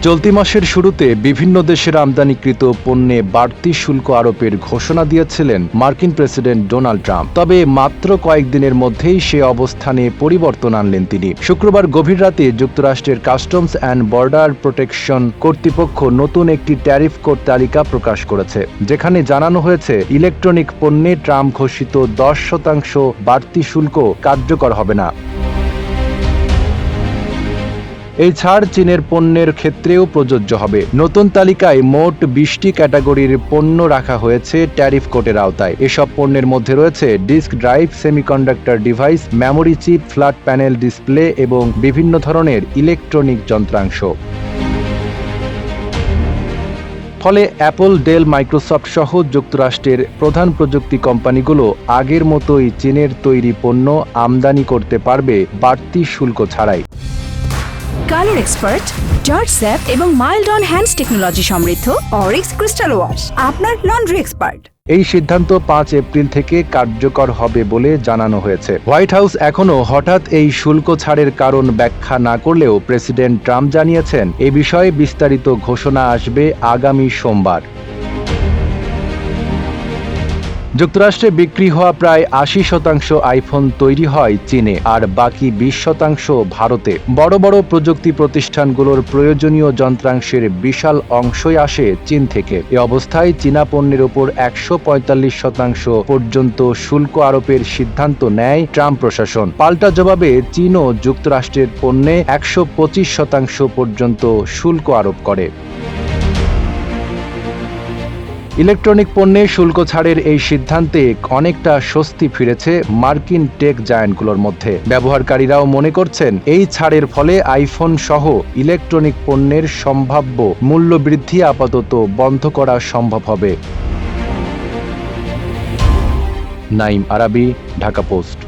চলতি মাসের শুরুতে বিভিন্ন দেশের আমদানিকৃত পণ্যে বাড়তি শুল্ক আরোপের ঘোষণা দিয়েছিলেন মার্কিন প্রেসিডেন্ট ডোনাল্ড ট্রাম্প। তবে মাত্র কয়েকদিনের মধ্যেই সে অবস্থানে পরিবর্তন আনলেন তিনি। শুক্রবার গভীর রাতে যুক্তরাষ্ট্রের কাস্টমস অ্যান্ড বর্ডার প্রোটেকশন কর্তৃপক্ষ নতুন একটি ট্যারিফ কোড তালিকা প্রকাশ করেছে, যেখানে জানানো হয়েছে ইলেকট্রনিক পণ্যে ট্রাম্প ঘোষিত 10% বাড়তি শুল্ক কার্যকর হবে না। এই ছাড় চীনের পণ্যের ক্ষেত্রেও প্রযোজ্য হবে। নতুন তালিকায় মোট 20টি ক্যাটাগরির পণ্য রাখা হয়েছে ট্যারিফ কোডের আওতায়। এসব পণ্যের মধ্যে রয়েছে disk drive, semiconductor device, memory chip, flat panel display এবং বিভিন্ন ধরনের ইলেকট্রনিক যন্ত্রাংশ। ফলে অ্যাপল, ডেল, মাইক্রোসফট সহ যুক্তরাষ্ট্রের প্রধান প্রযুক্তি কোম্পানিগুলো আগের মতোই চীনের তৈরি পণ্য আমদানি করতে পারবে বাড়তি শুল্ক ছাড়াই। কালার এক্সপার্ট, জর্জ স্যাপ এবং মাইল্ড অন হ্যান্ডস টেকনোলজি সমৃদ্ধ অরিক্স ক্রিস্টাল ওয়াশ আপনার লন্ড্রি এক্সপার্ট। এই সিদ্ধান্ত 5 এপ্রিল থেকে কার্যকর হবে বলে জানানো হয়েছে। হোয়াইট হাউস এখনও হঠাৎ এই শুল্ক ছাড়ের কারণ ব্যাখ্যা না করলেও প্রেসিডেন্ট ট্রাম্প জানিয়েছেন এ বিষয়ে বিস্তারিত ঘোষণা আসবে আগামী সোমবার। যুক্তরাষ্ট্রে বিক্রি হওয়া প্রায় 80% আইফোন তৈরি হয় চীনে, আর বাকি 20% ভারতে। বড় বড় প্রযুক্তি প্রতিষ্ঠানগুলোর প্রয়োজনীয় যন্ত্রাংশের বিশাল অংশই আসে চীন থেকে। এ অবস্থায় চীনা পণ্যের উপর 145% পর্যন্ত শুল্ক আরোপের সিদ্ধান্ত নেয় ট্রাম্প প্রশাসন। পাল্টা জবাবে চীনও যুক্তরাষ্ট্রের পণ্যে 125% পর্যন্ত শুল্ক আরোপ করে। ইলেকট্রনিক পণ্যে শুল্ক ছাড়ের এই সিদ্ধান্তে অনেকটা স্বস্তি ফিরেছে মার্কিন টেক জায়ান্টগুলোর মধ্যে। ব্যবহারকারীরাও মনে করছেন এই ছাড়ের ফলে আইফোন সহ ইলেকট্রনিক পণ্যের সম্ভাব্য মূল্য বৃদ্ধি আপাতত বন্ধ করা সম্ভব হবে। নাইম আরাবী, ঢাকা পোস্ট।